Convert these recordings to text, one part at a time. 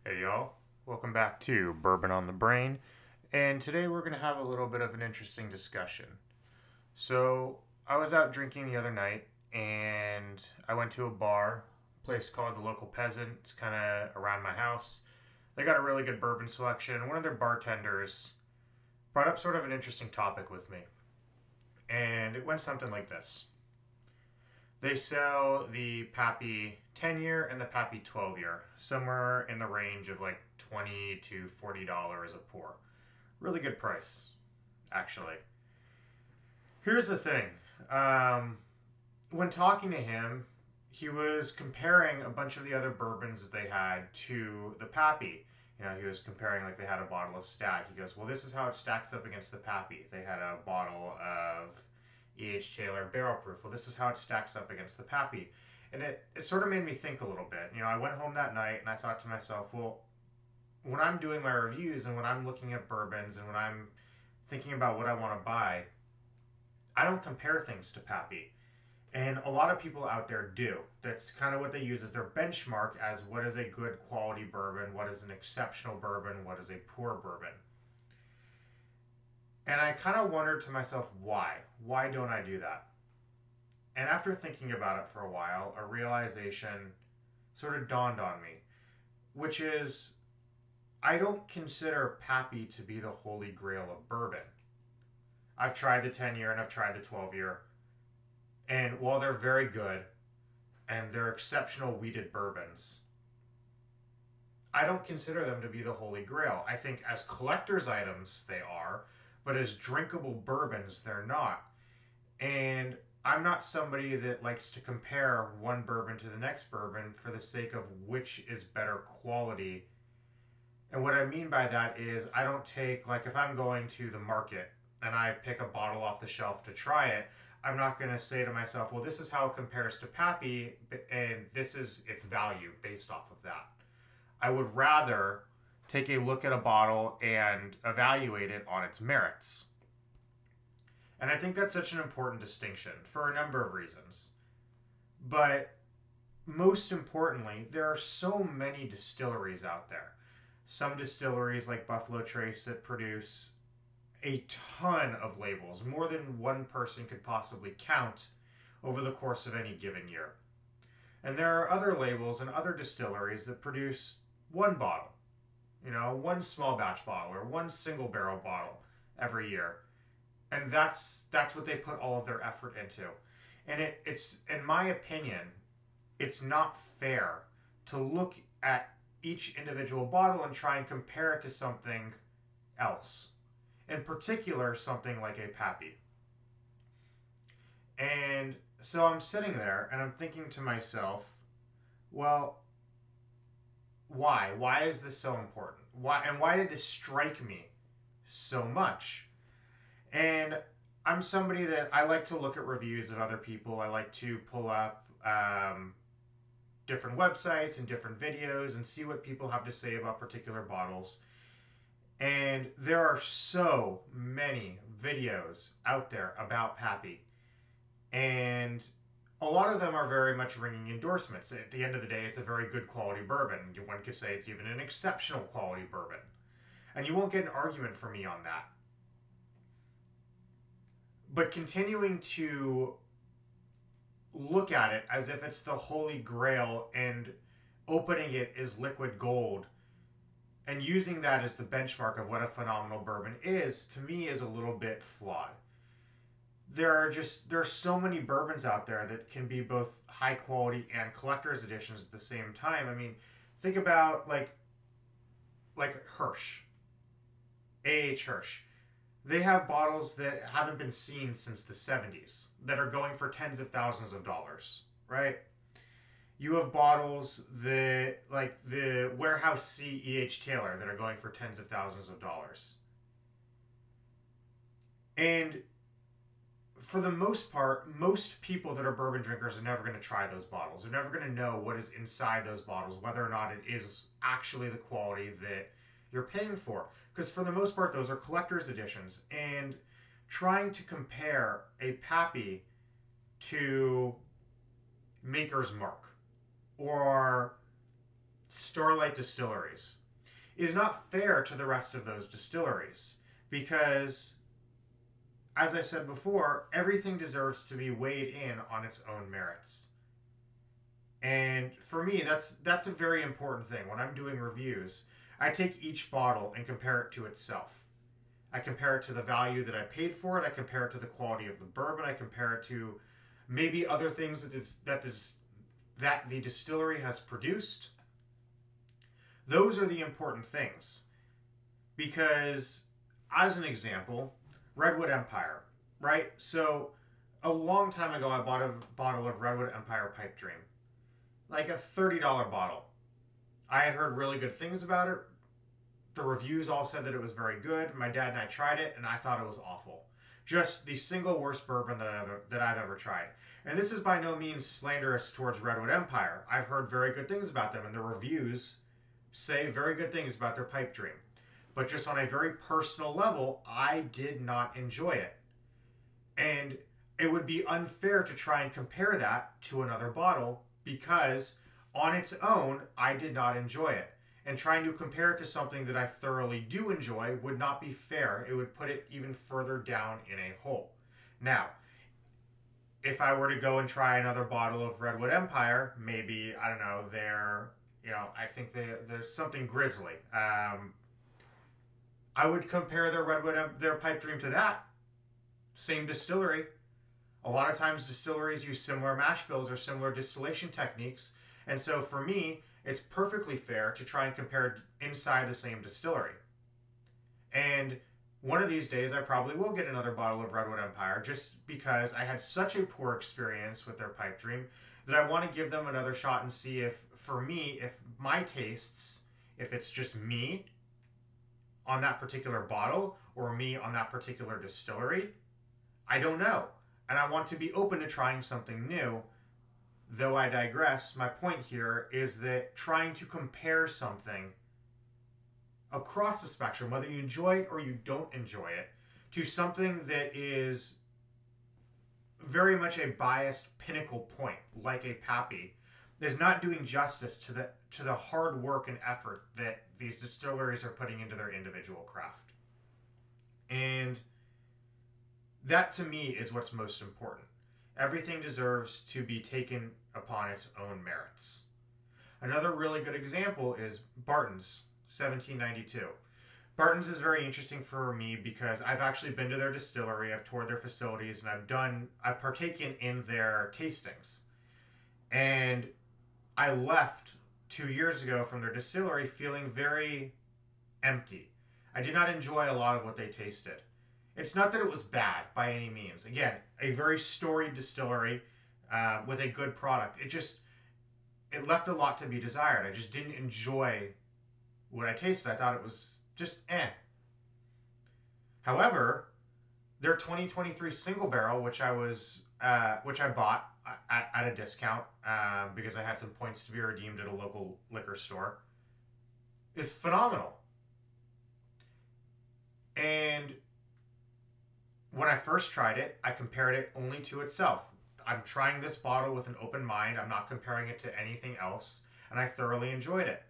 Hey y'all, welcome back to Bourbon on the Brain, and today we're going to have a little bit of an interesting discussion. So, I was out drinking the other night, and I went to a bar, a place called the Local Peasant. It's kind of around my house. They got a really good bourbon selection, and one of their bartenders brought up sort of an interesting topic with me, and it went something like this. They sell the Pappy 10 year and the Pappy 12 year, somewhere in the range of like $20 to $40 a pour. Really good price, actually. Here's the thing. When talking to him, he was comparing a bunch of the other bourbons that they had to the Pappy. You know, he was comparing like they had a bottle of Stag. He goes, well, this is how it stacks up against the Pappy. They had a bottle of E.H. Taylor barrel proof. Well, this is how it stacks up against the Pappy. And it sort of made me think a little bit. You know, I went home that night and I thought to myself, well, when I'm doing my reviews and when I'm looking at bourbons and when I'm thinking about what I want to buy, I don't compare things to Pappy. And a lot of people out there do. That's kind of what they use as their benchmark as what is a good quality bourbon, what is an exceptional bourbon, what is a poor bourbon. And I kind of wondered to myself, why? Why don't I do that? And after thinking about it for a while, a realization sort of dawned on me, which is I don't consider Pappy to be the holy grail of bourbon. I've tried the 10 year and I've tried the 12 year. And while they're very good and they're exceptional wheated bourbons, I don't consider them to be the holy grail. I think as collector's items they are, but as drinkable bourbons they're not. And I'm not somebody that likes to compare one bourbon to the next bourbon for the sake of which is better quality. And what I mean by that is I don't take, like if I'm going to the market and I pick a bottle off the shelf to try it, I'm not going to say to myself, well, this is how it compares to Pappy and this is its value based off of that. I would rather take a look at a bottle and evaluate it on its merits. And I think that's such an important distinction for a number of reasons. But most importantly, there are so many distilleries out there. Some distilleries like Buffalo Trace that produce a ton of labels, more than one person could possibly count over the course of any given year. And there are other labels and other distilleries that produce one bottle, you know, one small batch bottle or one single barrel bottle every year. And that's what they put all of their effort into. And it's, in my opinion, it's not fair to look at each individual bottle and try and compare it to something else. In particular, something like a Pappy. And so I'm sitting there and I'm thinking to myself, well, why? Why is this so important? Why did this strike me so much? And I'm somebody that I like to look at reviews of other people. I like to pull up different websites and different videos and see what people have to say about particular bottles. And there are so many videos out there about Pappy. And a lot of them are very much ringing endorsements. At the end of the day, it's a very good quality bourbon. One could say it's even an exceptional quality bourbon. And you won't get an argument from me on that. But continuing to look at it as if it's the holy grail and opening it as liquid gold and using that as the benchmark of what a phenomenal bourbon is, to me, is a little bit flawed. There's so many bourbons out there that can be both high quality and collector's editions at the same time. I mean, think about like Hirsch, A.H. Hirsch. They have bottles that haven't been seen since the 70s that are going for tens of thousands of dollars, right? You have bottles that, like the Warehouse C E.H. Taylor, that are going for tens of thousands of dollars. And for the most part, most people that are bourbon drinkers are never going to try those bottles. They're never going to know what is inside those bottles, whether or not it is actually the quality that you're paying for. Because for the most part, those are collector's editions. And trying to compare a Pappy to Maker's Mark or Starlight distilleries is not fair to the rest of those distilleries because, as I said before, everything deserves to be weighed in on its own merits. And for me, that's a very important thing. When I'm doing reviews, I take each bottle and compare it to itself. I compare it to the value that I paid for it. I compare it to the quality of the bourbon. I compare it to maybe other things that the distillery has produced. Those are the important things. Because, as an example, Redwood Empire, right? So, a long time ago, I bought a bottle of Redwood Empire Pipe Dream. Like a $30 bottle. I had heard really good things about it. The reviews all said that it was very good. My dad and I tried it, and I thought it was awful. Just the single worst bourbon that I've ever tried. And this is by no means slanderous towards Redwood Empire. I've heard very good things about them, and the reviews say very good things about their Pipe Dream. But just on a very personal level, I did not enjoy it. And it would be unfair to try and compare that to another bottle because on its own, I did not enjoy it. And trying to compare it to something that I thoroughly do enjoy would not be fair. It would put it even further down in a hole. Now, if I were to go and try another bottle of Redwood Empire, maybe, I don't know, I think there's something grizzly. I would compare their Pipe Dream to that. Same distillery. A lot of times distilleries use similar mash bills or similar distillation techniques. And so for me, it's perfectly fair to try and compare inside the same distillery. And one of these days, I probably will get another bottle of Redwood Empire just because I had such a poor experience with their Pipe Dream that I want to give them another shot and see if, for me, if my tastes, if it's just me on that particular bottle or me on that particular distillery, I don't know. And I want to be open to trying something new. Though I digress, my point here is that trying to compare something across the spectrum, whether you enjoy it or you don't enjoy it, to something that is very much a biased pinnacle point, like a Pappy, is not doing justice to the hard work and effort that these distilleries are putting into their individual craft. And that, to me, is what's most important. Everything deserves to be taken upon its own merits. Another really good example is Barton's 1792. Barton's is very interesting for me because I've actually been to their distillery, I've toured their facilities, and I've partaken in their tastings. And I left 2 years ago from their distillery feeling very empty. I did not enjoy a lot of what they tasted. It's not that it was bad by any means. Again, a very storied distillery with a good product. It left a lot to be desired. I just didn't enjoy what I tasted. I thought it was just eh. However, their 2023 single barrel, which I bought at a discount because I had some points to be redeemed at a local liquor store, is phenomenal. And when I first tried it, I compared it only to itself. I'm trying this bottle with an open mind. I'm not comparing it to anything else, and I thoroughly enjoyed it.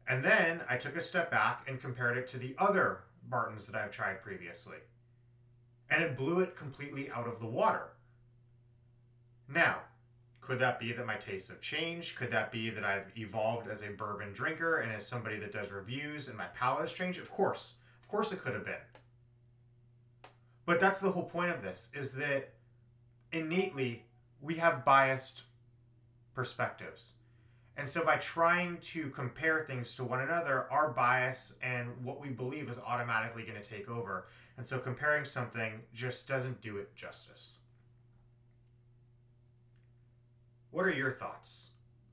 And then I took a step back and compared it to the other Bartons that I've tried previously. And it blew it completely out of the water. Now, could that be that my tastes have changed? Could that be that I've evolved as a bourbon drinker and as somebody that does reviews and my palate has changed? Of course. Of course it could have been. But that's the whole point of this, is that innately we have biased perspectives. And so by trying to compare things to one another, our bias and what we believe is automatically going to take over. And so comparing something just doesn't do it justice. What are your thoughts?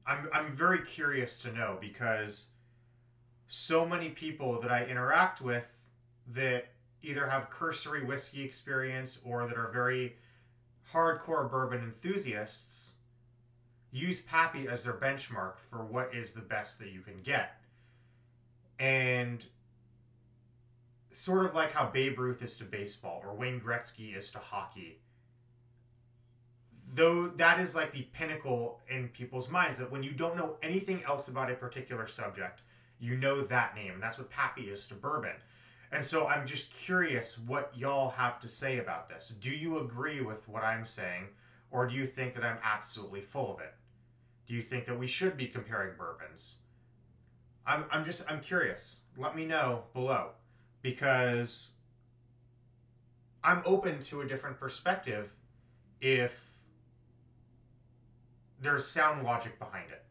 I'm very curious to know because so many people that I interact with that either have cursory whiskey experience or that are very hardcore bourbon enthusiasts use Pappy as their benchmark for what is the best that you can get. And sort of like how Babe Ruth is to baseball or Wayne Gretzky is to hockey, though that is like the pinnacle in people's minds, that when you don't know anything else about a particular subject, you know that name. And that's what Pappy is to bourbon. And so I'm just curious what y'all have to say about this. Do you agree with what I'm saying, or do you think that I'm absolutely full of it? Do you think that we should be comparing bourbons? I'm curious. Let me know below, because I'm open to a different perspective if there's sound logic behind it.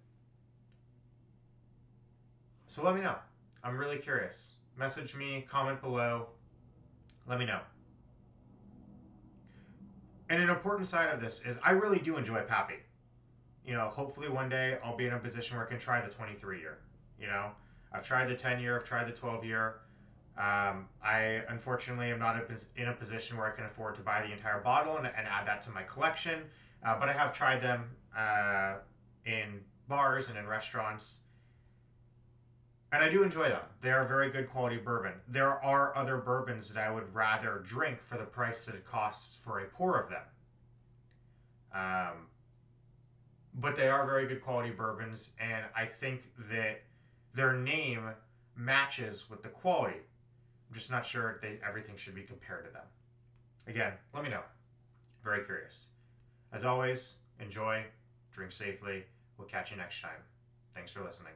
So let me know. I'm really curious. Message me, comment below. Let me know. And an important side of this is I really do enjoy Pappy. You know, hopefully one day I'll be in a position where I can try the 23 year. You know, I've tried the 10 year, I've tried the 12 year. I unfortunately am not in a position where I can afford to buy the entire bottle and add that to my collection. But I have tried them in bars and in restaurants. And I do enjoy them. They are very good quality bourbon. There are other bourbons that I would rather drink for the price that it costs for a pour of them. But they are very good quality bourbons, and I think that their name matches with the quality. I'm just not sure if everything should be compared to them. Again, let me know. Very curious. As always, enjoy, drink safely. We'll catch you next time. Thanks for listening.